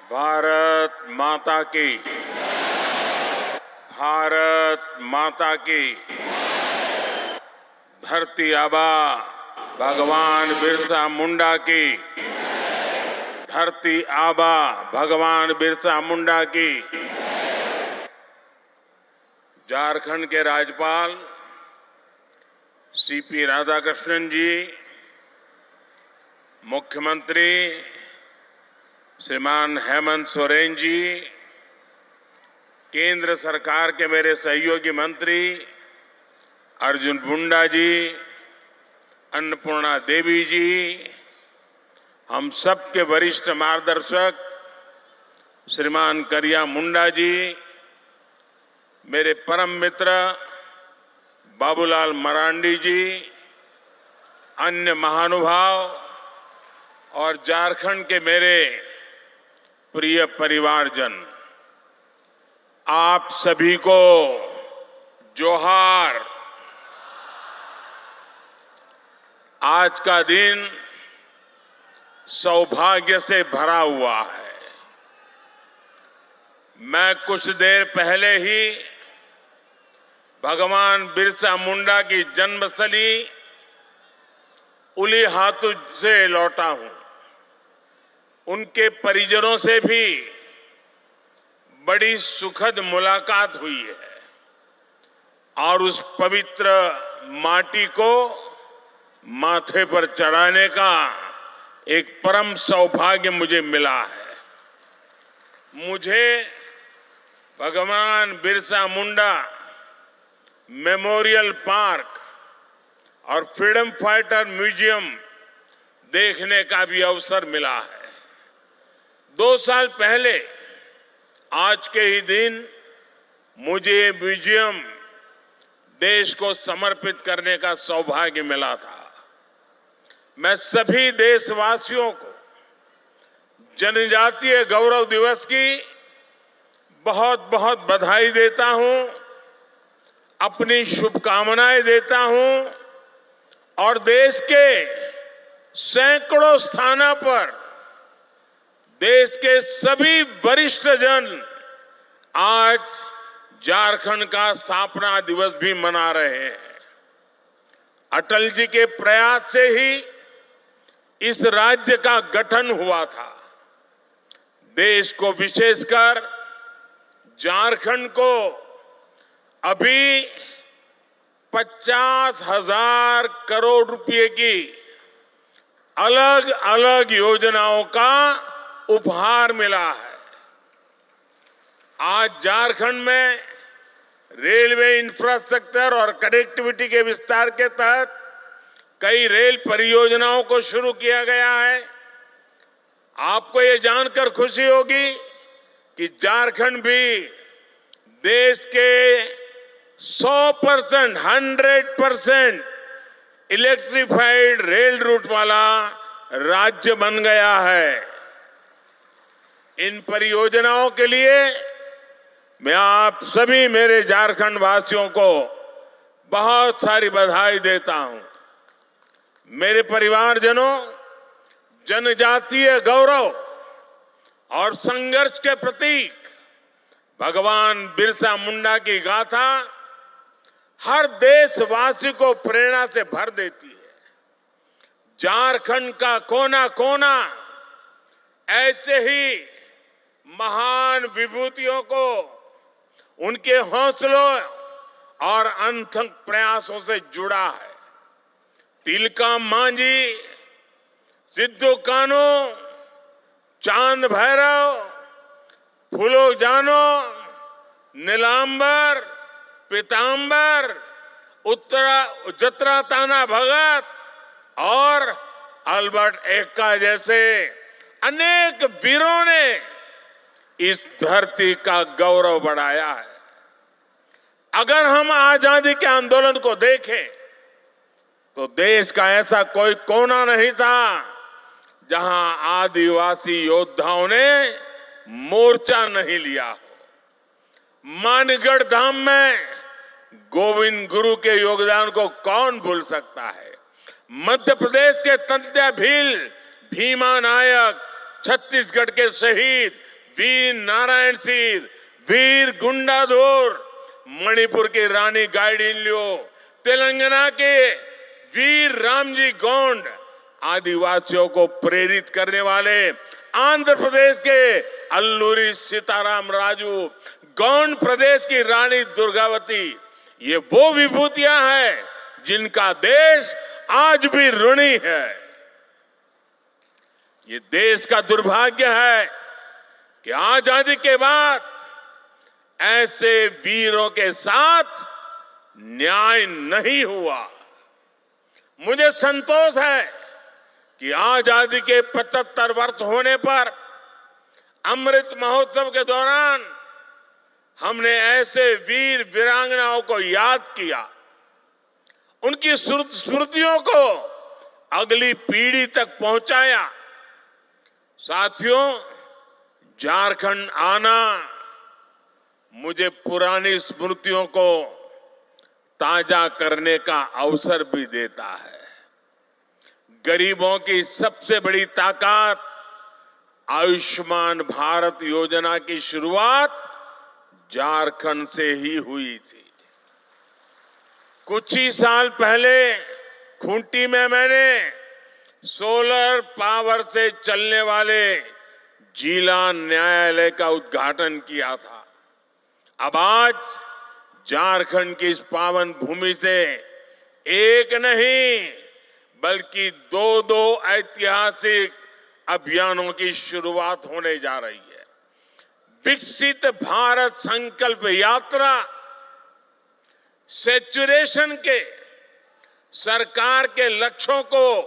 भारत माता की, भारत माता की। धरती आबा भगवान बिरसा मुंडा की, धरती आबा भगवान बिरसा मुंडा की। झारखंड के राज्यपाल सीपी राधाकृष्णन जी, मुख्यमंत्री श्रीमान हेमंत सोरेन जी, केंद्र सरकार के मेरे सहयोगी मंत्री अर्जुन मुंडा जी, अन्नपूर्णा देवी जी, हम सबके वरिष्ठ मार्गदर्शक श्रीमान करिया मुंडा जी, मेरे परम मित्र बाबूलाल मरांडी जी, अन्य महानुभाव और झारखंड के मेरे प्रिय परिवारजन, आप सभी को जोहार। आज का दिन सौभाग्य से भरा हुआ है। मैं कुछ देर पहले ही भगवान बिरसा मुंडा की जन्मस्थली उलीहातू से लौटा हूं। उनके परिजनों से भी बड़ी सुखद मुलाकात हुई है और उस पवित्र माटी को माथे पर चढ़ाने का एक परम सौभाग्य मुझे मिला है। मुझे भगवान बिरसा मुंडा मेमोरियल पार्क और फ्रीडम फाइटर म्यूजियम देखने का भी अवसर मिला है। 2 साल पहले आज के ही दिन मुझे ये म्यूजियम देश को समर्पित करने का सौभाग्य मिला था। मैं सभी देशवासियों को जनजातीय गौरव दिवस की बहुत बहुत बधाई देता हूं, अपनी शुभकामनाएं देता हूं और देश के सैकड़ों स्थानों पर देश के सभी वरिष्ठ जन आज झारखंड का स्थापना दिवस भी मना रहे हैं। अटल जी के प्रयास से ही इस राज्य का गठन हुआ था। देश को, विशेषकर झारखंड को अभी 50,000 करोड़ रुपए की अलग अलग योजनाओं का उपहार मिला है। आज झारखंड में रेलवे इंफ्रास्ट्रक्चर और कनेक्टिविटी के विस्तार के तहत कई रेल परियोजनाओं को शुरू किया गया है। आपको ये जानकर खुशी होगी कि झारखंड भी देश के 100% इलेक्ट्रिफाइड रेल रूट वाला राज्य बन गया है। इन परियोजनाओं के लिए मैं आप सभी मेरे झारखंड वासियों को बहुत सारी बधाई देता हूं। मेरे परिवारजनों, जनजातीय गौरव और संघर्ष के प्रतीक भगवान बिरसा मुंडा की गाथा हर देशवासी को प्रेरणा से भर देती है। झारखंड का कोना कोना ऐसे ही महान विभूतियों को उनके हौसलों और अनथक प्रयासों से जुड़ा है। तिलका मांझी, सिद्धू कान्हू, चांद भैरव, फूलो जानो, नीलांबर, पीतांबर, जत्रा ताना भगत और अल्बर्ट एक्का जैसे अनेक वीरों ने इस धरती का गौरव बढ़ाया है। अगर हम आजादी के आंदोलन को देखें तो देश का ऐसा कोई कोना नहीं था जहां आदिवासी योद्धाओं ने मोर्चा नहीं लिया हो। मानगढ़ धाम में गोविंद गुरु के योगदान को कौन भूल सकता है। मध्य प्रदेश के तंत्या भील, भीमा नायक, छत्तीसगढ़ के शहीद वीर नारायण सिंह, वीर गुंडाधुर, मणिपुर की रानी गाइडिन्ल्यो, तेलंगाना के वीर रामजी गोंड, आदिवासियों को प्रेरित करने वाले आंध्र प्रदेश के अल्लूरी सीताराम राजू, गौंड प्रदेश की रानी दुर्गावती, ये वो विभूतियां हैं जिनका देश आज भी ऋणी है। ये देश का दुर्भाग्य है कि आजादी के बाद ऐसे वीरों के साथ न्याय नहीं हुआ। मुझे संतोष है कि आजादी के 75 वर्ष होने पर अमृत महोत्सव के दौरान हमने ऐसे वीर वीरांगनाओं को याद किया, उनकी स्मृतियों को अगली पीढ़ी तक पहुंचाया। साथियों, झारखंड आना मुझे पुरानी स्मृतियों को ताजा करने का अवसर भी देता है। गरीबों की सबसे बड़ी ताकत आयुष्मान भारत योजना की शुरुआत झारखंड से ही हुई थी। कुछ ही साल पहले खूंटी में मैंने सोलर पावर से चलने वाले जिला न्यायालय का उद्घाटन किया था। अब आज झारखंड की इस पावन भूमि से एक नहीं बल्कि दो ऐतिहासिक अभियानों की शुरुआत होने जा रही है। विकसित भारत संकल्प यात्रा सैचुरेशन के सरकार के लक्ष्यों को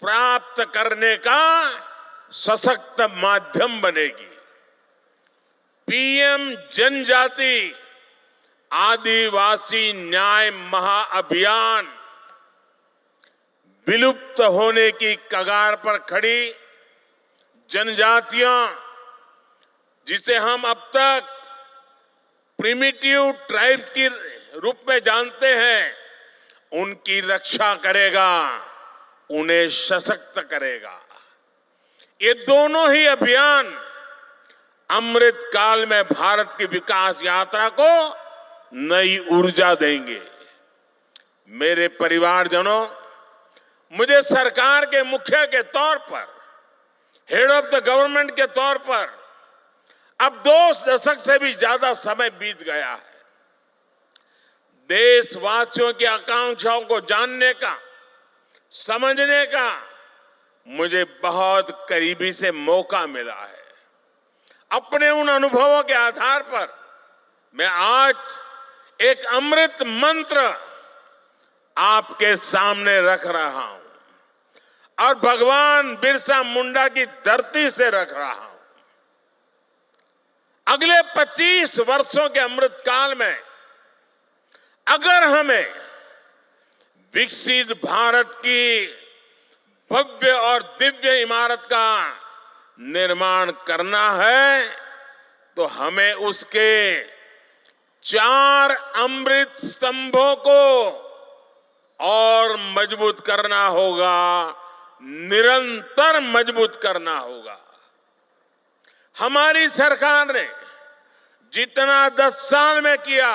प्राप्त करने का सशक्त माध्यम बनेगी। पीएम जनजाति आदिवासी न्याय महाअभियान विलुप्त होने की कगार पर खड़ी जनजातियां, जिसे हम अब तक प्रिमिटिव ट्राइब के रूप में जानते हैं, उनकी रक्षा करेगा, उन्हें सशक्त करेगा। ये दोनों ही अभियान अमृत काल में भारत की विकास यात्रा को नई ऊर्जा देंगे। मेरे परिवारजनों, मुझे सरकार के मुखिया के तौर पर, हेड ऑफ द गवर्नमेंट के तौर पर अब 2 दशक से भी ज्यादा समय बीत गया है। देशवासियों की आकांक्षाओं को जानने का, समझने का मुझे बहुत करीबी से मौका मिला है। अपने उन अनुभवों के आधार पर मैं आज एक अमृत मंत्र आपके सामने रख रहा हूं और भगवान बिरसा मुंडा की धरती से रख रहा हूं। अगले 25 वर्षों के अमृत काल में अगर हमें विकसित भारत की भव्य और दिव्य इमारत का निर्माण करना है तो हमें उसके 4 अमृत स्तंभों को और मजबूत करना होगा, निरंतर मजबूत करना होगा। हमारी सरकार ने जितना 10 साल में किया,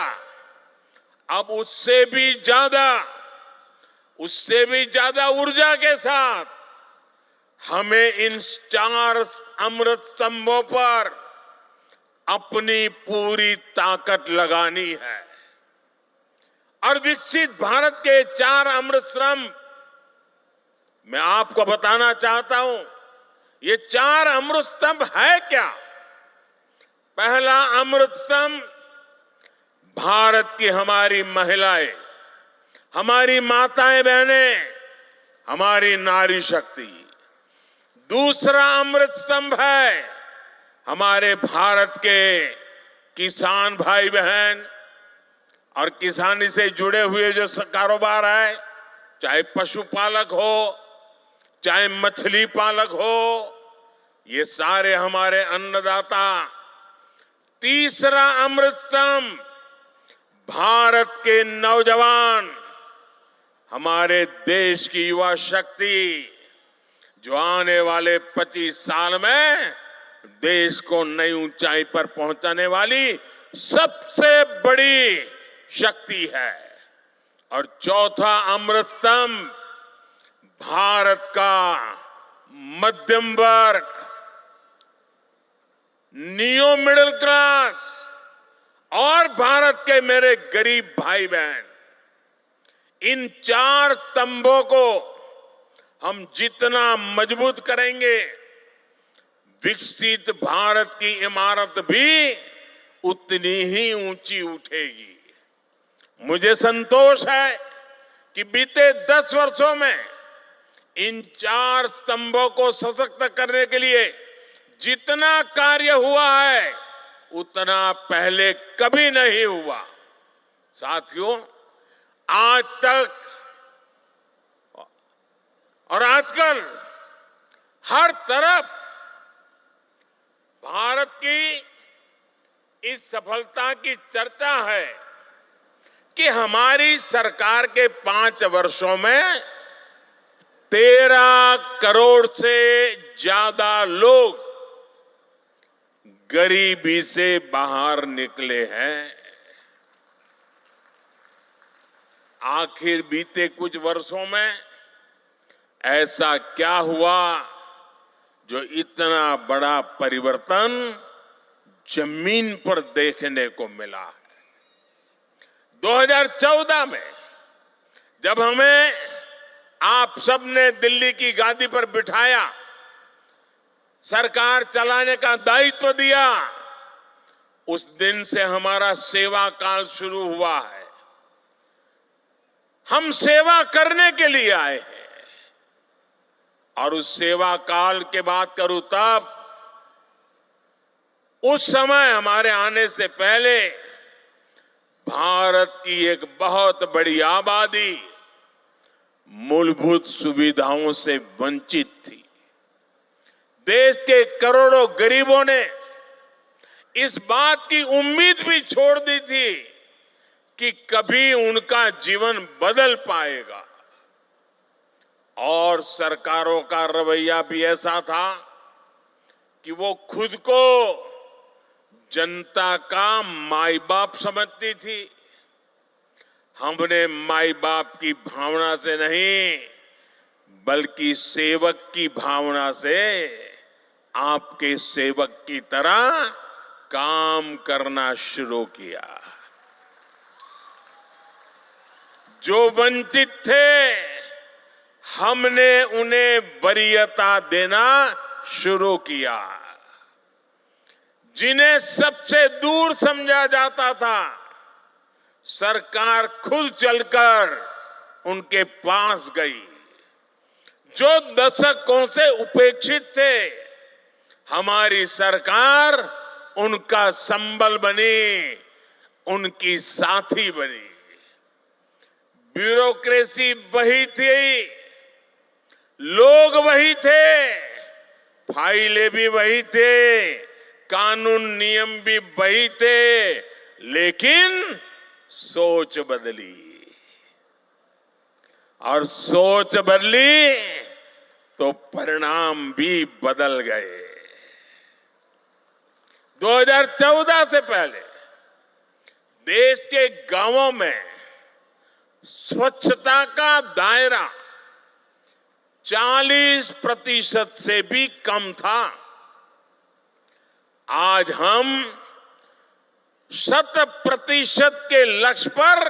अब उससे भी ज्यादा ऊर्जा के साथ हमें इन 4 अमृत स्तंभों पर अपनी पूरी ताकत लगानी है। और विकसित भारत के 4 अमृत स्तंभ मैं आपको बताना चाहता हूं। ये 4 अमृत स्तंभ है क्या? पहला अमृत स्तंभ भारत की हमारी महिलाएं, हमारी माताएं बहनें, हमारी नारी शक्ति। दूसरा अमृत स्तंभ है हमारे भारत के किसान भाई बहन और किसानी से जुड़े हुए जो कारोबार है, चाहे पशुपालक हो, चाहे मछली पालक हो, ये सारे हमारे अन्नदाता। तीसरा अमृत स्तंभ भारत के नौजवान, हमारे देश की युवा शक्ति, जो आने वाले 25 साल में देश को नई ऊंचाई पर पहुंचाने वाली सबसे बड़ी शक्ति है। और चौथा अमृत स्तंभ भारत का मध्यम वर्ग, नियो मिडिल क्लास और भारत के मेरे गरीब भाई बहन, इन चार स्तंभों को हम जितना मजबूत करेंगे, विकसित भारत की इमारत भी उतनी ही ऊंची उठेगी। मुझे संतोष है कि बीते 10 वर्षों में इन चार स्तंभों को सशक्त करने के लिए जितना कार्य हुआ है उतना पहले कभी नहीं हुआ। साथियों, आज तक और आजकल हर तरफ भारत की इस सफलता की चर्चा है कि हमारी सरकार के 5 वर्षों में 13 करोड़ से ज्यादा लोग गरीबी से बाहर निकले हैं। आखिर बीते कुछ वर्षों में ऐसा क्या हुआ जो इतना बड़ा परिवर्तन जमीन पर देखने को मिला है? 2014 में जब हमें आप सबने दिल्ली की गादी पर बिठाया, सरकार चलाने का दायित्व दिया, उस दिन से हमारा सेवा काल शुरू हुआ है। हम सेवा करने के लिए आए हैं और उस सेवा काल के बात करूं तब उस समय हमारे आने से पहले भारत की एक बहुत बड़ी आबादी मूलभूत सुविधाओं से वंचित थी। देश के करोड़ों गरीबों ने इस बात की उम्मीद भी छोड़ दी थी कि कभी उनका जीवन बदल पाएगा। और सरकारों का रवैया भी ऐसा था कि वो खुद को जनता का माई बाप समझती थी। हमने माई बाप की भावना से नहीं बल्कि सेवक की भावना से आपके सेवक की तरह काम करना शुरू किया। जो वंचित थे हमने उन्हें वरीयता देना शुरू किया। जिन्हें सबसे दूर समझा जाता था, सरकार खुद चलकर उनके पास गई। जो दशकों से उपेक्षित थे, हमारी सरकार उनका संबल बनी, उनकी साथी बनी। ब्यूरोक्रेसी वही थी, लोग वही थे, फाइलें भी वही थे, कानून नियम भी वही थे, लेकिन सोच बदली। और सोच बदली तो परिणाम भी बदल गए। 2014 से पहले देश के गांवों में स्वच्छता का दायरा 40% से भी कम था। आज हम 100% के लक्ष्य पर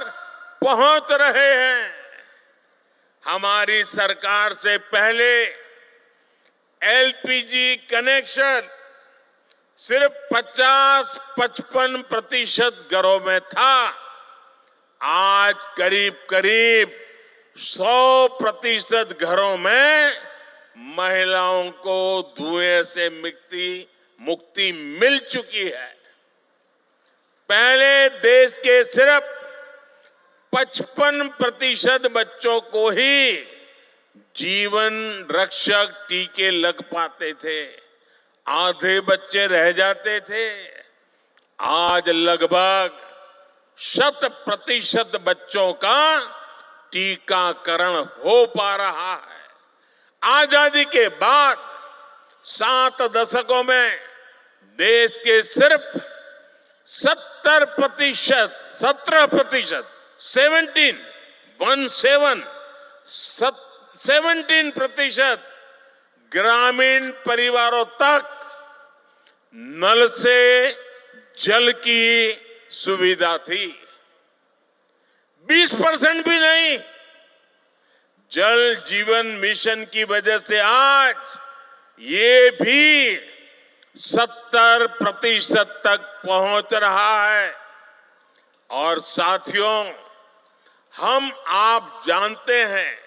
पहुंच रहे हैं। हमारी सरकार से पहले एलपीजी कनेक्शन सिर्फ 50-55% घरों में था। आज करीब करीब 100% घरों में महिलाओं को धुएं से मुक्ति मिल चुकी है। पहले देश के सिर्फ 55% बच्चों को ही जीवन रक्षक टीके लग पाते थे, आधे बच्चे रह जाते थे। आज लगभग 100% बच्चों का टीकाकरण हो पा रहा है। आजादी के बाद 7 दशकों में देश के सिर्फ 17%, 17% ग्रामीण परिवारों तक नल से जल की सुविधा थी। 20% भी नहीं। जल जीवन मिशन की वजह से आज ये भी 70% तक पहुंच रहा है। और साथियों, हम आप जानते हैं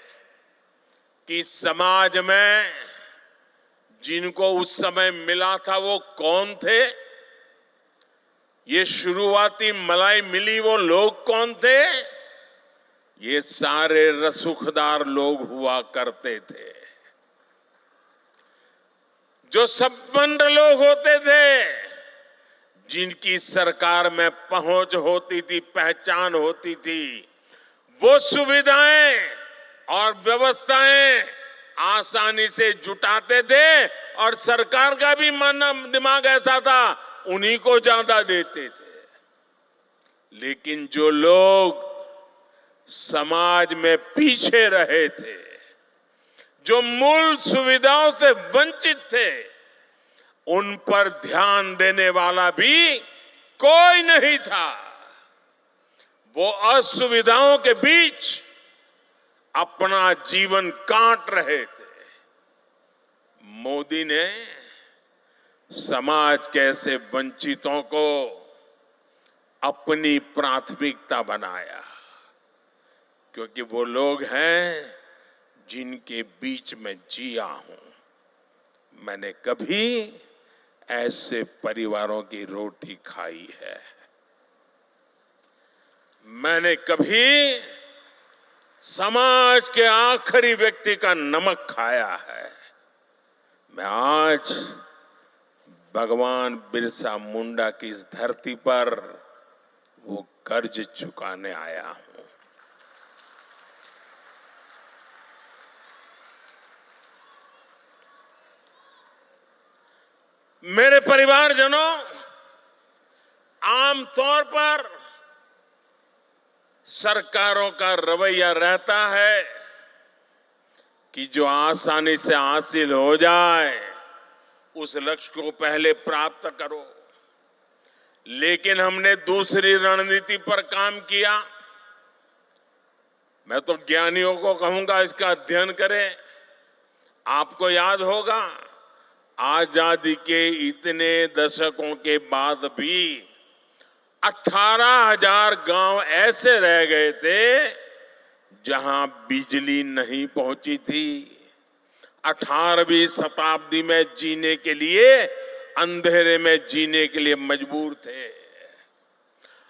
कि समाज में जिनको उस समय मिला था वो कौन थे? ये शुरुआती मलाई मिली वो लोग कौन थे? ये सारे रसूखदार लोग हुआ करते थे। जो संपन्न लोग होते थे, जिनकी सरकार में पहुंच होती थी, पहचान होती थी, वो सुविधाएं और व्यवस्थाएं आसानी से जुटाते थे और सरकार का भी मन दिमाग ऐसा था, उन्हीं को ज्यादा देते थे। लेकिन जो लोग समाज में पीछे रहे थे, जो मूल सुविधाओं से वंचित थे, उन पर ध्यान देने वाला भी कोई नहीं था। वो असुविधाओं के बीच अपना जीवन काट रहे थे। मोदी ने समाज के ऐसे वंचितों को अपनी प्राथमिकता बनाया, क्योंकि वो लोग हैं जिनके बीच में जिया हूं। मैंने कभी ऐसे परिवारों की रोटी खाई है। मैंने कभी समाज के आखिरी व्यक्ति का नमक खाया है। मैं आज भगवान बिरसा मुंडा की इस धरती पर वो कर्ज चुकाने आया हूं। मेरे परिवारजनों, आमतौर पर सरकारों का रवैया रहता है कि जो आसानी से हासिल हो जाए उस लक्ष्य को पहले प्राप्त करो। लेकिन हमने दूसरी रणनीति पर काम किया। मैं तो ज्ञानियों को कहूंगा इसका अध्ययन करें। आपको याद होगा, आजादी के इतने दशकों के बाद भी 18,000 गांव ऐसे रह गए थे जहां बिजली नहीं पहुंची थी। 18वीं शताब्दी में जीने के लिए, अंधेरे में जीने के लिए मजबूर थे।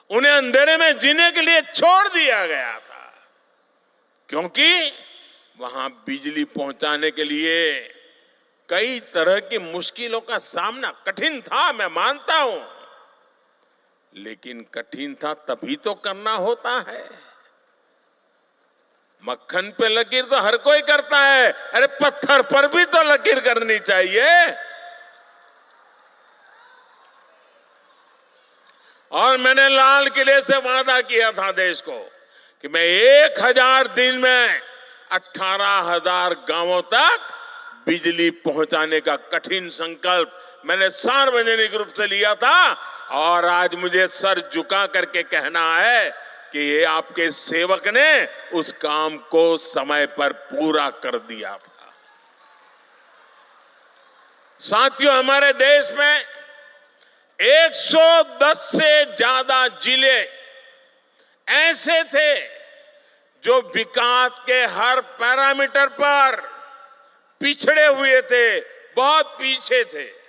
उन्हें अंधेरे में जीने के लिए छोड़ दिया गया था, क्योंकि वहां बिजली पहुंचाने के लिए कई तरह की मुश्किलों का सामना कठिन था, मैं मानता हूं। लेकिन कठिन था तभी तो करना होता है। मक्खन पे लकीर तो हर कोई करता है, अरे पत्थर पर भी तो लकीर करनी चाहिए। और मैंने लाल किले से वादा किया था देश को कि मैं 1000 दिन में 18,000 गांवों तक बिजली पहुंचाने का कठिन संकल्प मैंने सार्वजनिक रूप से लिया था। और आज मुझे सर झुका करके कहना है कि ये आपके सेवक ने उस काम को समय पर पूरा कर दिया था। साथियों, हमारे देश में 110 से ज्यादा जिले ऐसे थे जो विकास के हर पैरामीटर पर पिछड़े हुए थे, बहुत पीछे थे।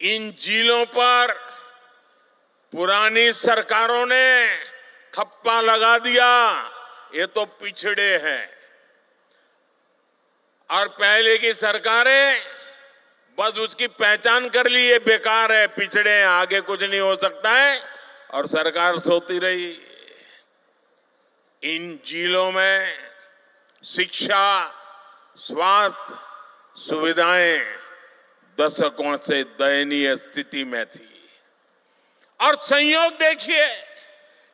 इन जिलों पर पुरानी सरकारों ने थप्पा लगा दिया, ये तो पिछड़े हैं। और पहले की सरकारें बस उसकी पहचान कर ली, ये बेकार है, पिछड़े हैं, आगे कुछ नहीं हो सकता है, और सरकार सोती रही। इन जिलों में शिक्षा, स्वास्थ्य सुविधाएं दशकों से दयनीय स्थिति में थी। और संयोग देखिए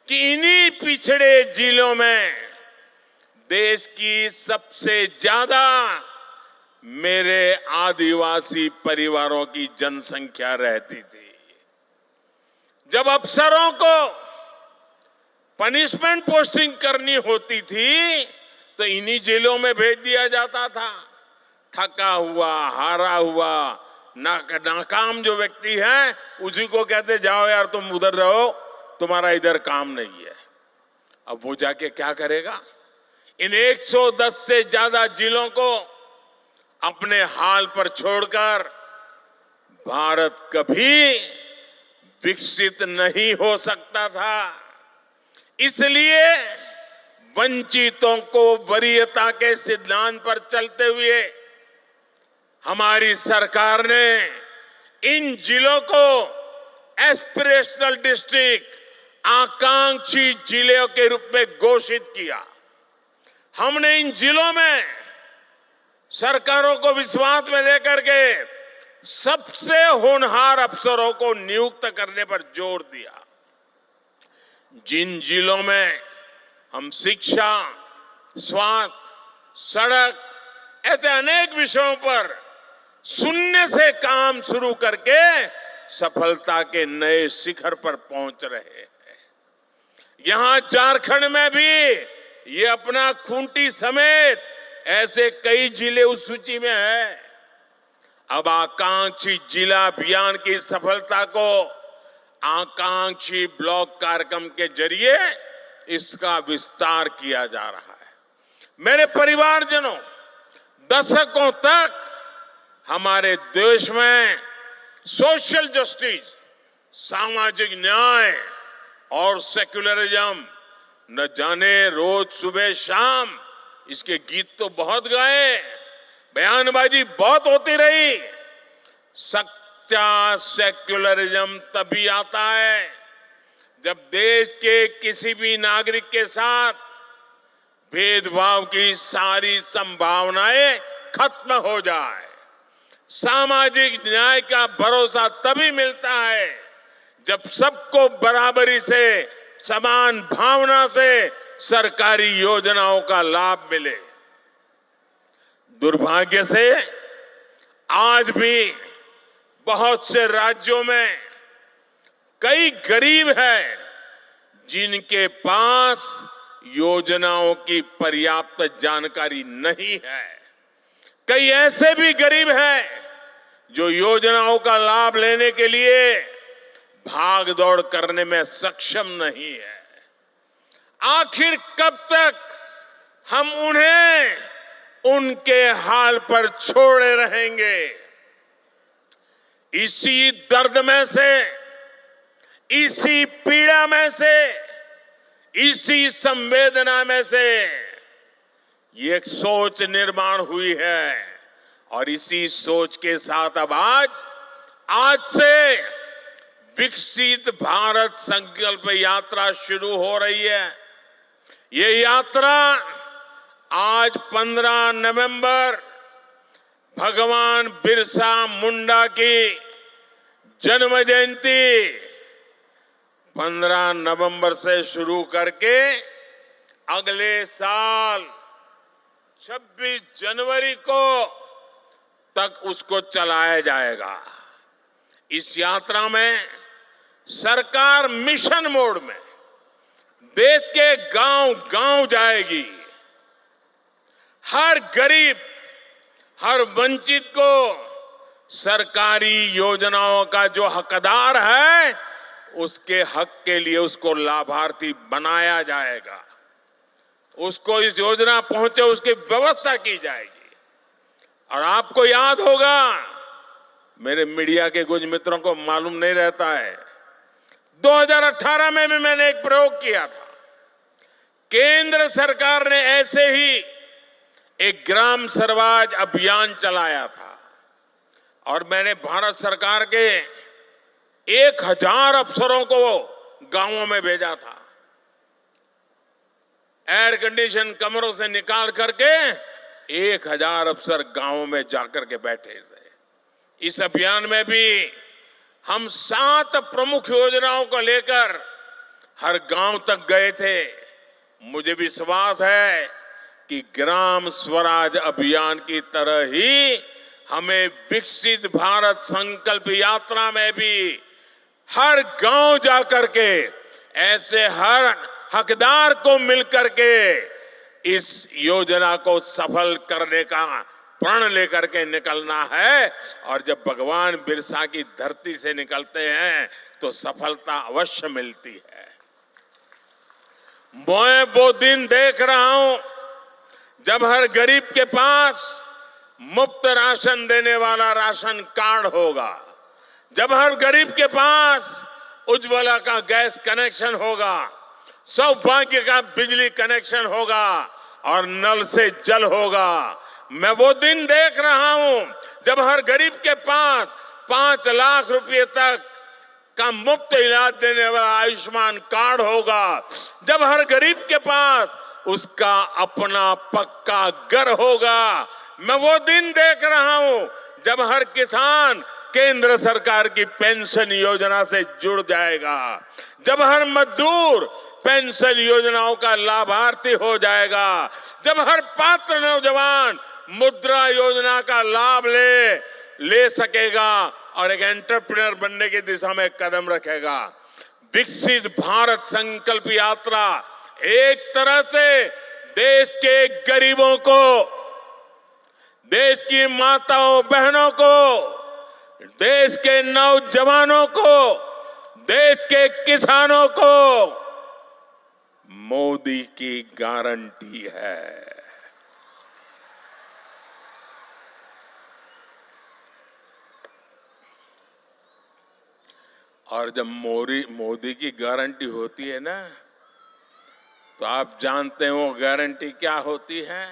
कि इन्हीं पिछड़े जिलों में देश की सबसे ज्यादा मेरे आदिवासी परिवारों की जनसंख्या रहती थी। जब अफसरों को पनिशमेंट पोस्टिंग करनी होती थी तो इन्हीं जिलों में भेज दिया जाता था। थका हुआ, हारा हुआ, नाकाम जो व्यक्ति है उसी को कहते जाओ यार तुम उधर रहो, तुम्हारा इधर काम नहीं है। अब वो जाके क्या करेगा? इन 110 से ज्यादा जिलों को अपने हाल पर छोड़कर भारत कभी विकसित नहीं हो सकता था। इसलिए वंचितों को वरीयता के सिद्धांत पर चलते हुए हमारी सरकार ने इन जिलों को एस्पिरेशनल डिस्ट्रिक्ट, आकांक्षी जिलों के रूप में घोषित किया। हमने इन जिलों में सरकारों को विश्वास में लेकर के सबसे होनहार अफसरों को नियुक्त करने पर जोर दिया। जिन जिलों में हम शिक्षा, स्वास्थ्य, सड़क ऐसे अनेक विषयों पर शून्य से काम शुरू करके सफलता के नए शिखर पर पहुंच रहे हैं। यहां झारखंड में भी ये अपना खूंटी समेत ऐसे कई जिले उस सूची में है। अब आकांक्षी जिला अभियान की सफलता को आकांक्षी ब्लॉक कार्यक्रम के जरिए इसका विस्तार किया जा रहा है। मेरे परिवारजनों, दशकों तक हमारे देश में सोशल जस्टिस, सामाजिक न्याय और सेक्युलरिज्म न जाने रोज सुबह शाम इसके गीत तो बहुत गाए, बयानबाजी बहुत होती रही। सच्चा सेक्युलरिज्म तभी आता है जब देश के किसी भी नागरिक के साथ भेदभाव की सारी संभावनाएं खत्म हो जाए। सामाजिक न्याय का भरोसा तभी मिलता है जब सबको बराबरी से, समान भावना से सरकारी योजनाओं का लाभ मिले। दुर्भाग्य से आज भी बहुत से राज्यों में कई गरीब हैं जिनके पास योजनाओं की पर्याप्त जानकारी नहीं है। कई ऐसे भी गरीब हैं जो योजनाओं का लाभ लेने के लिए भाग दौड़ करने में सक्षम नहीं है। आखिर कब तक हम उन्हें उनके हाल पर छोड़े रहेंगे? इसी दर्द में से, इसी पीड़ा में से, इसी संवेदना में से ये एक सोच निर्माण हुई है और इसी सोच के साथ अब आज से विकसित भारत संकल्प यात्रा शुरू हो रही है। ये यात्रा आज 15 नवंबर भगवान बिरसा मुंडा की जन्म जयंती 15 नवंबर से शुरू करके अगले साल 26 जनवरी को तक उसको चलाया जाएगा। इस यात्रा में सरकार मिशन मोड में देश के गांव-गांव जाएगी। हर गरीब, हर वंचित को सरकारी योजनाओं का जो हकदार है उसके हक के लिए उसको लाभार्थी बनाया जाएगा। उसको इस योजना पहुंचे उसकी व्यवस्था की जाएगी। और आपको याद होगा, मेरे मीडिया के कुछ मित्रों को मालूम नहीं रहता है, 2018 में भी मैंने एक प्रयोग किया था। केंद्र सरकार ने ऐसे ही एक ग्राम स्वराज अभियान चलाया था और मैंने भारत सरकार के 1000 अफसरों को गांवों में भेजा था। एयर कंडीशन कमरों से निकाल करके 1000 अफसर गांवों में जाकर के बैठे थे इस अभियान में भी हम 7 प्रमुख योजनाओं को लेकर हर गांव तक गए थे। मुझे विश्वास है कि ग्राम स्वराज अभियान की तरह ही हमें विकसित भारत संकल्प यात्रा में भी हर गांव जाकर के ऐसे हर हकदार को मिलकर के इस योजना को सफल करने का प्रण लेकर के निकलना है। और जब भगवान बिरसा की धरती से निकलते हैं तो सफलता अवश्य मिलती है। मैं वो दिन देख रहा हूं जब हर गरीब के पास मुफ्त राशन देने वाला राशन कार्ड होगा, जब हर गरीब के पास उज्ज्वला का गैस कनेक्शन होगा, सौभाग्य का बिजली कनेक्शन होगा और नल से जल होगा। मैं वो दिन देख रहा हूं जब हर गरीब के पास 5 लाख रुपए तक का मुफ्त इलाज देने वाला आयुष्मान कार्ड होगा, जब हर गरीब के पास उसका अपना पक्का घर होगा। मैं वो दिन देख रहा हूं जब हर किसान केंद्र सरकार की पेंशन योजना से जुड़ जाएगा, जब हर मजदूर पेंशन योजनाओं का लाभार्थी हो जाएगा, जब हर पात्र नौजवान मुद्रा योजना का लाभ ले सकेगा और एक एंटरप्रेन्योर बनने की दिशा में कदम रखेगा। विकसित भारत संकल्प यात्रा एक तरह से देश के गरीबों को, देश की माताओं बहनों को, देश के नौजवानों को, देश के किसानों को मोदी की गारंटी है। और जब मोदी की गारंटी होती है ना, तो आप जानते हैं वो गारंटी क्या होती है?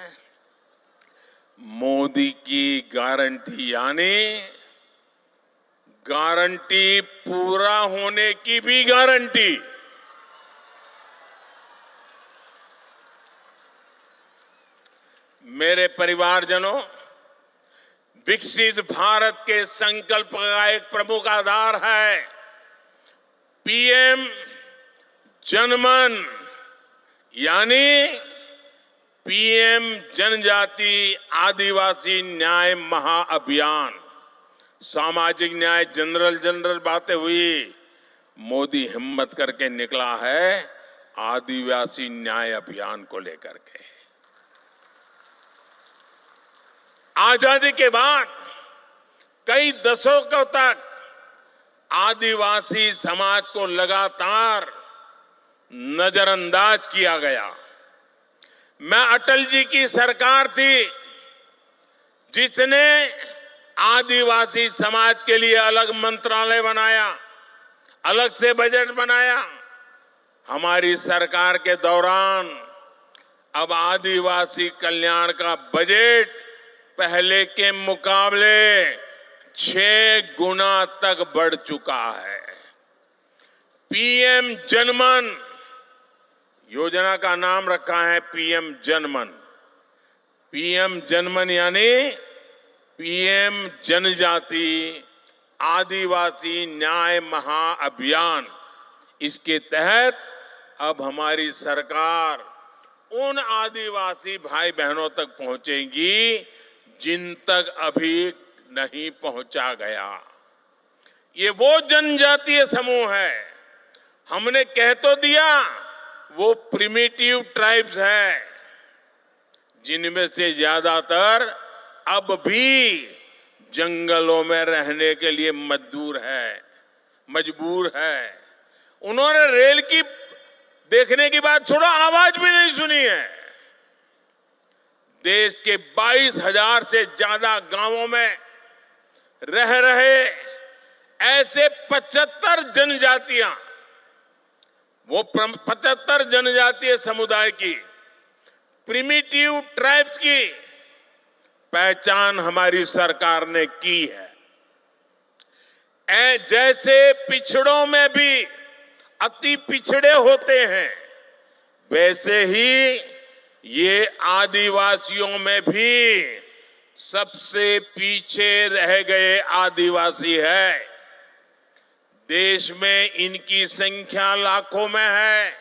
मोदी की गारंटी यानी गारंटी पूरा होने की भी गारंटी। मेरे परिवारजनों, विकसित भारत के संकल्प का एक प्रमुख आधार है पीएम जनमन, यानी पीएम जनजाति आदिवासी न्याय महाअभियान। सामाजिक न्याय जनरल बातें हुई, मोदी हिम्मत करके निकला है आदिवासी न्याय अभियान को लेकर के। आजादी के बाद कई दशकों तक आदिवासी समाज को लगातार नजरअंदाज किया गया। मैं अटल जी की सरकार थी जिसने आदिवासी समाज के लिए अलग मंत्रालय बनाया, अलग से बजट बनाया। हमारी सरकार के दौरान अब आदिवासी कल्याण का बजट पहले के मुकाबले 6 गुना तक बढ़ चुका है। पीएम जनमन योजना का नाम रखा है पीएम जनमन। पीएम जनमन यानी पीएम जनजाति आदिवासी न्याय महाअभियान। इसके तहत अब हमारी सरकार उन आदिवासी भाई बहनों तक पहुंचेगी जिन तक अभी नहीं पहुंचा गया। ये वो जनजातीय समूह है, हमने कह तो दिया वो प्रिमिटिव ट्राइब्स है, जिनमें से ज्यादातर अब भी जंगलों में रहने के लिए मजबूर है। उन्होंने रेल की देखने की बात छोड़ो, आवाज भी नहीं सुनी है। देश के 22,000 से ज्यादा गांवों में रह रहे ऐसे 75 जनजातियां, वो 75 जनजातीय समुदाय की प्रिमिटिव ट्राइब्स की पहचान हमारी सरकार ने की है। जैसे पिछड़ों में भी अति पिछड़े होते हैं, वैसे ही ये आदिवासियों में भी सबसे पीछे रह गए आदिवासी है। देश में इनकी संख्या लाखों में है।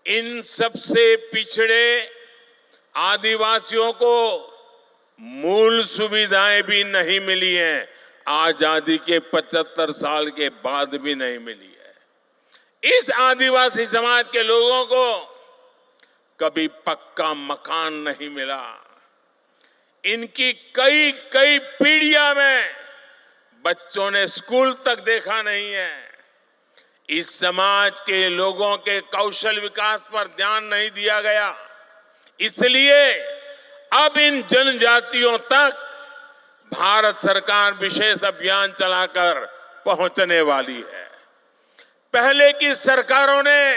इन सबसे पिछड़े आदिवासियों को मूल सुविधाएं भी नहीं मिली हैं। आजादी के 75 साल के बाद भी नहीं मिली है। इस आदिवासी समाज के लोगों को कभी पक्का मकान नहीं मिला। इनकी कई कई पीढ़ियां में बच्चों ने स्कूल तक देखा नहीं है। इस समाज के लोगों के कौशल विकास पर ध्यान नहीं दिया गया। इसलिए अब इन जनजातियों तक भारत सरकार विशेष अभियान चलाकर पहुंचने वाली है। पहले की सरकारों ने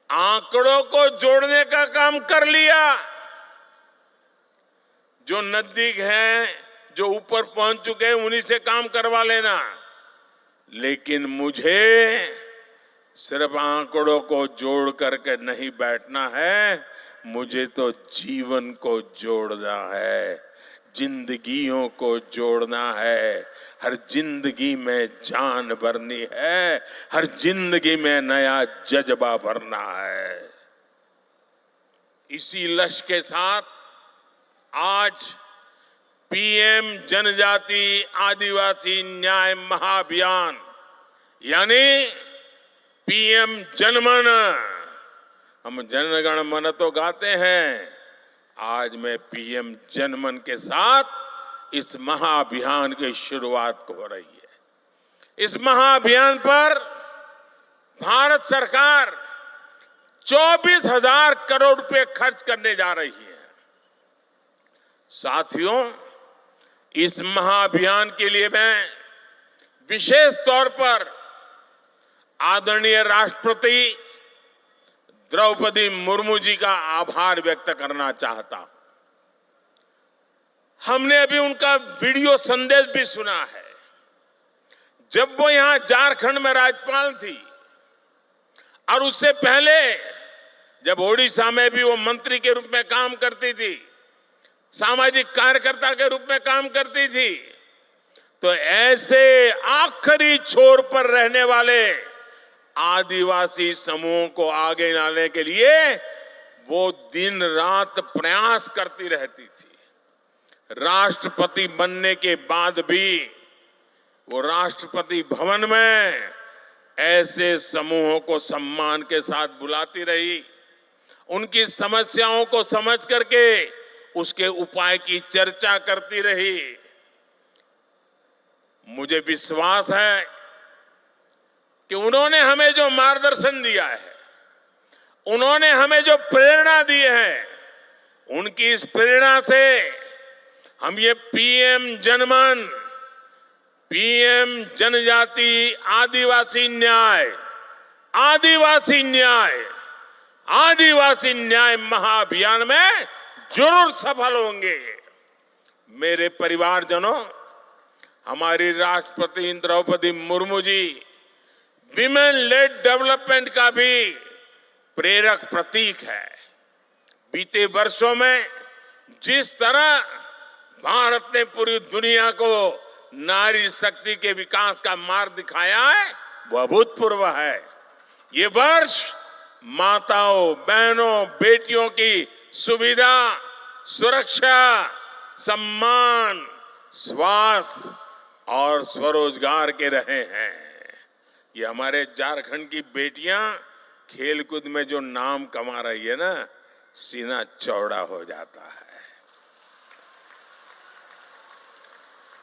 आंकड़ों को जोड़ने का काम कर लिया। जो नजदीक हैं, जो ऊपर पहुंच चुके हैं, उन्हीं से काम करवा लेना। लेकिन मुझे सिर्फ आंकड़ों को जोड़ करके नहीं बैठना है, मुझे तो जीवन को जोड़ना है, जिंदगियों को जोड़ना है। हर जिंदगी में जान भरनी है, हर जिंदगी में नया जज्बा भरना है। इसी लक्ष्य के साथ आज पीएम जनजाति आदिवासी न्याय महाअभियान यानी पीएम जनमन, हम जनगण मन तो गाते हैं, आज मैं पीएम जनमन के साथ इस महाअभियान की शुरुआत हो रही है। इस महाअभियान पर भारत सरकार 24,000 करोड़ रुपए खर्च करने जा रही है। साथियों, इस महाअभियान के लिए मैं विशेष तौर पर आदरणीय राष्ट्रपति द्रौपदी मुर्मू जी का आभार व्यक्त करना चाहता हूं। हमने अभी उनका वीडियो संदेश भी सुना है। जब वो यहां झारखंड में राज्यपाल थी और उससे पहले जब ओडिशा में भी वो मंत्री के रूप में काम करती थी, सामाजिक कार्यकर्ता के रूप में काम करती थी, तो ऐसे आखिरी छोर पर रहने वाले आदिवासी समूहों को आगे लाने के लिए वो दिन रात प्रयास करती रहती थी। राष्ट्रपति बनने के बाद भी वो राष्ट्रपति भवन में ऐसे समूहों को सम्मान के साथ बुलाती रही, उनकी समस्याओं को समझ करके उसके उपाय की चर्चा करती रही। मुझे विश्वास है कि उन्होंने हमें जो मार्गदर्शन दिया है, उन्होंने हमें जो प्रेरणा दी है, उनकी इस प्रेरणा से हम ये पीएम जनमन, पीएम जनजाति आदिवासी न्याय, आदिवासी न्याय, आदिवासी न्याय महाअभियान में जरूर सफल होंगे। मेरे परिवारजनों, हमारी राष्ट्रपति Draupadi Murmu ji women lead development का भी प्रेरक प्रतीक है। बीते वर्षों में जिस तरह भारत ने पूरी दुनिया को नारी शक्ति के विकास का मार्ग दिखाया है, वह अभूतपूर्व है। ये वर्ष माताओं, बहनों, बेटियों की सुविधा, सुरक्षा, सम्मान, स्वास्थ्य और स्वरोजगार के रहे हैं। ये हमारे झारखंड की बेटियां खेलकूद में जो नाम कमा रही है ना, सीना चौड़ा हो जाता है।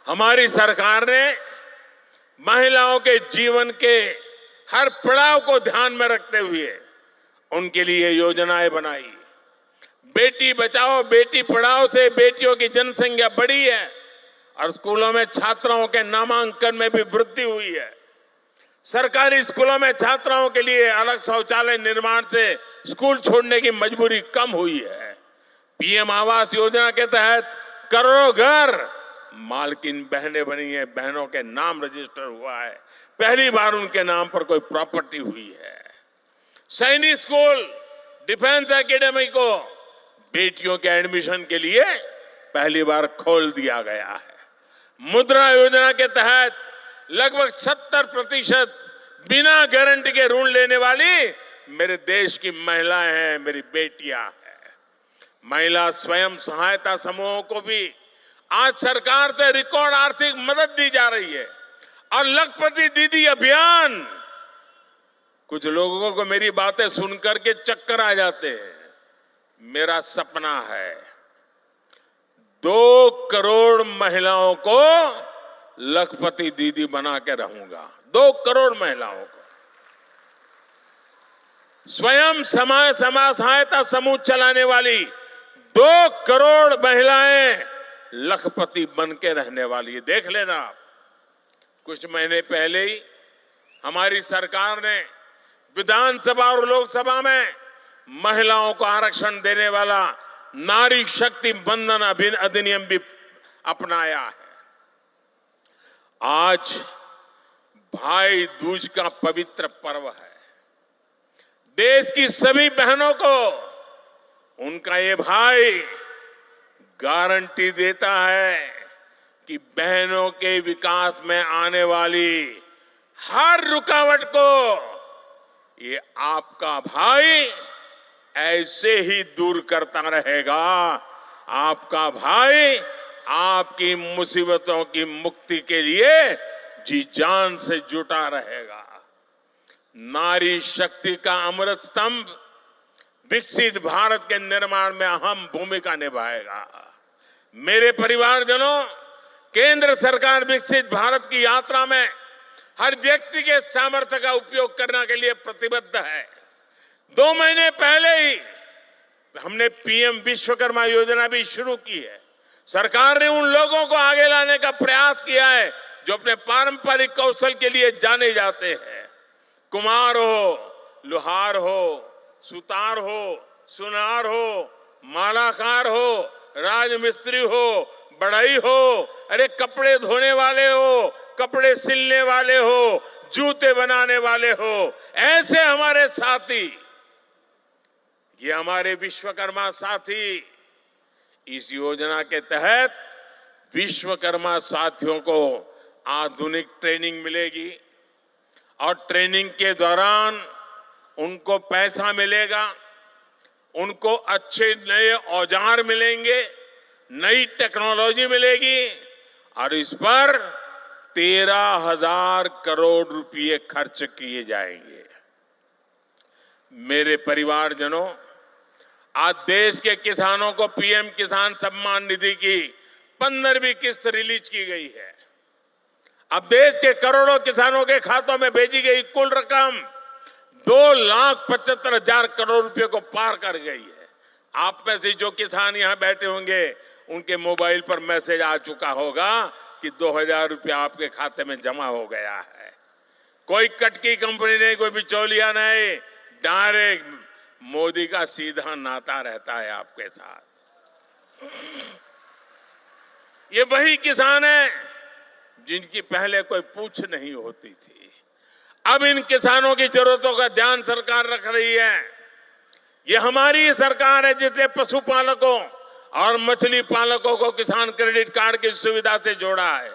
हमारी सरकार ने महिलाओं के जीवन के हर पड़ाव को ध्यान में रखते हुए उनके लिए योजनाएं बनाई। बेटी बचाओ बेटी पढ़ाओ से बेटियों की जनसंख्या बढ़ी है और स्कूलों में छात्राओं के नामांकन में भी वृद्धि हुई है। सरकारी स्कूलों में छात्राओं के लिए अलग शौचालय निर्माण से स्कूल छोड़ने की मजबूरी कम हुई है। पीएम आवास योजना के तहत करोड़ों घर मालकिन बहनें बनी है, बहनों के नाम रजिस्टर हुआ है, पहली बार उनके नाम पर कोई प्रॉपर्टी हुई है। सैनिक स्कूल, डिफेंस एकेडमी को बेटियों के एडमिशन के लिए पहली बार खोल दिया गया है। मुद्रा योजना के तहत लगभग 70% बिना गारंटी के ऋण लेने वाली मेरे देश की महिलाएं हैं, मेरी बेटियां हैं। महिला स्वयं सहायता समूहों को भी आज सरकार से रिकॉर्ड आर्थिक मदद दी जा रही है। और लखपति दीदी अभियान, कुछ लोगों को मेरी बातें सुनकर के चक्कर आ जाते हैं। मेरा सपना है 2 करोड़ महिलाओं को लखपति दीदी बना के रहूंगा। 2 करोड़ महिलाओं को स्वयं समाज सहायता समूह चलाने वाली 2 करोड़ महिलाएं लखपति बन के रहने वाली है। देख लेना आप, कुछ महीने पहले ही हमारी सरकार ने विधानसभा और लोकसभा में महिलाओं को आरक्षण देने वाला नारी शक्ति बंधन अधिनियम भी अपनाया है। आज भाई दूज का पवित्र पर्व है। देश की सभी बहनों को उनका ये भाई गारंटी देता है कि बहनों के विकास में आने वाली हर रुकावट को ये आपका भाई ऐसे ही दूर करता रहेगा। आपका भाई आपकी मुसीबतों की मुक्ति के लिए जी जान से जुटा रहेगा। नारी शक्ति का अमृत स्तंभ विकसित भारत के निर्माण में अहम भूमिका निभाएगा। मेरे परिवारजनों, केंद्र सरकार विकसित भारत की यात्रा में हर व्यक्ति के सामर्थ्य का उपयोग करने के लिए प्रतिबद्ध है। 2 महीने पहले ही हमने पीएम विश्वकर्मा योजना भी शुरू की है। सरकार ने उन लोगों को आगे लाने का प्रयास किया है जो अपने पारंपरिक कौशल के लिए जाने जाते हैं। कुम्हार हो, लोहार हो, सुतार हो, सुनार हो, मालाकार हो, राजमिस्त्री हो, बढ़ई हो, अरे कपड़े धोने वाले हो, कपड़े सिलने वाले हो, जूते बनाने वाले हो, ऐसे हमारे साथी, ये हमारे विश्वकर्मा साथी, इस योजना के तहत विश्वकर्मा साथियों को आधुनिक ट्रेनिंग मिलेगी और ट्रेनिंग के दौरान उनको पैसा मिलेगा, उनको अच्छे नए औजार मिलेंगे, नई टेक्नोलॉजी मिलेगी और इस पर 13,000 करोड़ रुपए खर्च किए जाएंगे। मेरे परिवारजनों, आज देश के किसानों को पीएम किसान सम्मान निधि की 15वीं किस्त रिलीज की गई है। अब देश के करोड़ों किसानों के खातों में भेजी गई कुल रकम 2,75,000 करोड़ रुपए को पार कर गई है। आप में से जो किसान यहां बैठे होंगे उनके मोबाइल पर मैसेज आ चुका होगा कि 2,000 रुपया आपके खाते में जमा हो गया है। कोई कटकी कंपनी नहीं, कोई बिचौलिया नहीं, डायरेक्ट मोदी का सीधा नाता रहता है आपके साथ। ये वही किसान है जिनकी पहले कोई पूछ नहीं होती थी। अब इन किसानों की जरूरतों का ध्यान सरकार रख रही है। ये हमारी सरकार है जिसने पशुपालकों और मछली पालकों को किसान क्रेडिट कार्ड की सुविधा से जोड़ा है।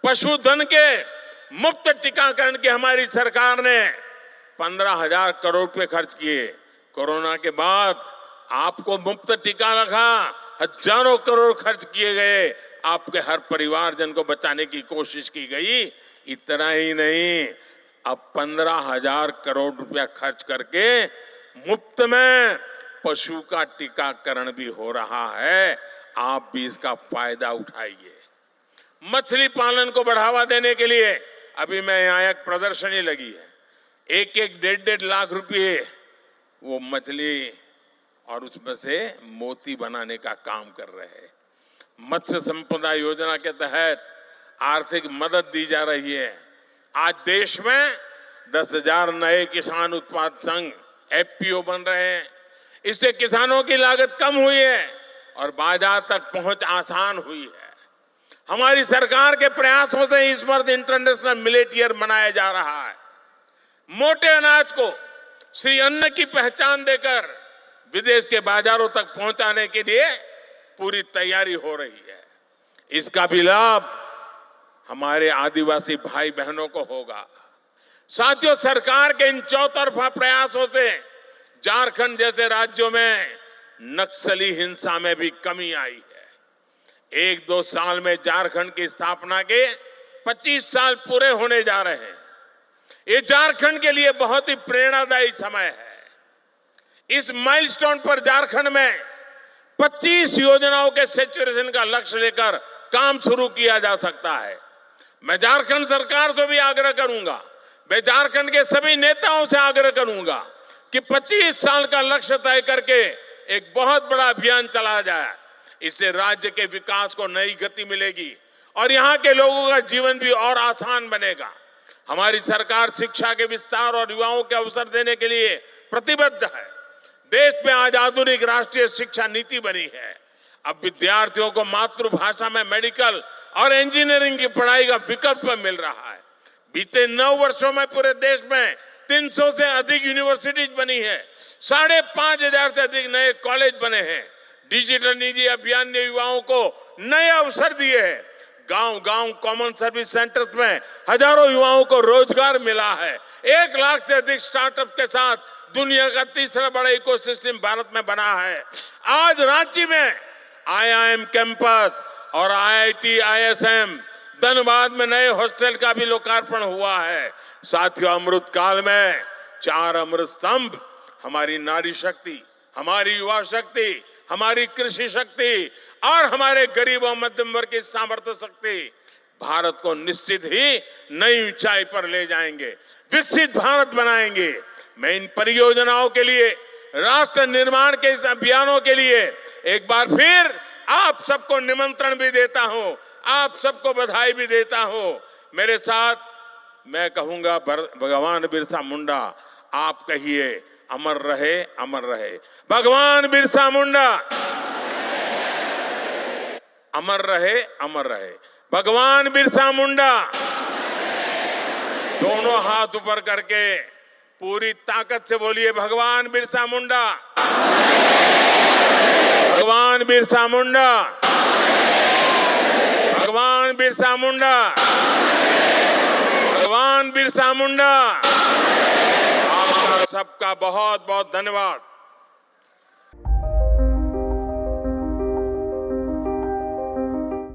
पशुधन के मुफ्त टीकाकरण की हमारी सरकार ने 15,000 करोड़ रुपए खर्च किए। कोरोना के बाद आपको मुफ्त टीका लगा, हजारों करोड़ खर्च किए गए, आपके हर परिवारजन को बचाने की कोशिश की गई। इतना ही नहीं, अब 15,000 करोड़ रुपया खर्च करके मुफ्त में पशु का टीकाकरण भी हो रहा है। आप भी इसका फायदा उठाइए। मछली पालन को बढ़ावा देने के लिए अभी मैं यहाँ एक प्रदर्शनी लगी है। 1-1, 1.5 लाख रुपए वो मछली और उसमें से मोती बनाने का काम कर रहे हैं। मत्स्य संपदा योजना के तहत आर्थिक मदद दी जा रही है। आज देश में 10,000 नए किसान उत्पाद संघ एफपीओ बन रहे हैं। इससे किसानों की लागत कम हुई है और बाजार तक पहुंच आसान हुई है। हमारी सरकार के प्रयासों से इस वर्ष इंटरनेशनल मिलेट ईयर मनाया जा रहा है। मोटे अनाज को श्री अन्न की पहचान देकर विदेश के बाजारों तक पहुंचाने के लिए पूरी तैयारी हो रही है। इसका भी लाभ हमारे आदिवासी भाई बहनों को होगा। साथियों, सरकार के इन चौतरफा प्रयासों से झारखंड जैसे राज्यों में नक्सली हिंसा में भी कमी आई है। 1-2 साल में झारखंड की स्थापना के 25 साल पूरे होने जा रहे हैं। ये झारखंड के लिए बहुत ही प्रेरणादायी समय है। इस माइलस्टोन पर झारखंड में 25 योजनाओं के सैचुरेशन का लक्ष्य लेकर काम शुरू किया जा सकता है। मैं झारखंड सरकार से भी आग्रह करूंगा, मैं झारखंड के सभी नेताओं से आग्रह करूंगा कि 25 साल का लक्ष्य तय करके एक बहुत बड़ा अभियान चलाया जाए। इससे राज्य के विकास को नई गति मिलेगी और यहाँ के लोगों का जीवन भी और आसान बनेगा। हमारी सरकार शिक्षा के विस्तार और युवाओं के अवसर देने के लिए प्रतिबद्ध है। देश में आज आधुनिक राष्ट्रीय शिक्षा नीति बनी है। अब विद्यार्थियों को मातृभाषा में मेडिकल और इंजीनियरिंग की पढ़ाई का विकल्प मिल रहा है। बीते 9 वर्षों में पूरे देश में 300 से अधिक यूनिवर्सिटीज बनी है, 5,500 से अधिक नए कॉलेज बने हैं। डिजिटल निधि अभियान ने युवाओं को नए अवसर दिए हैं। गांव-गांव कॉमन सर्विस सेंटर्स में हजारों युवाओं को रोजगार मिला है। 1 लाख से अधिक स्टार्टअप के साथ दुनिया का तीसरा बड़ा इकोसिस्टम भारत में बना है। आज रांची में IIM कैंपस और IIT ISM, धनबाद में नए हॉस्टल का भी लोकार्पण हुआ है। साथियों, अमृत काल में 4 अमृत स्तंभ, हमारी नारी शक्ति, हमारी युवा शक्ति, हमारी कृषि शक्ति और हमारे गरीब और मध्यम वर्ग की सामर्थ्य शक्ति भारत को निश्चित ही नई ऊंचाई पर ले जाएंगे, विकसित भारत बनाएंगे। मैं इन परियोजनाओं के लिए, राष्ट्र निर्माण के इस अभियानों के लिए एक बार फिर आप सबको निमंत्रण भी देता हूं, आप सबको बधाई भी देता हूं। मेरे साथ मैं कहूंगा, भगवान बिरसा मुंडा, आप कहिए, अमर रहे, अमर रहे। भगवान बिरसा मुंडा अमर रहे, अमर रहे। भगवान बिरसा मुंडा। दोनों हाथ ऊपर करके पूरी ताकत से बोलिए, भगवान बिरसा मुंडा, भगवान बिरसा मुंडा, भगवान बिरसा मुंडा, भगवान बिरसा मुंडा। आपका सबका बहुत बहुत धन्यवाद।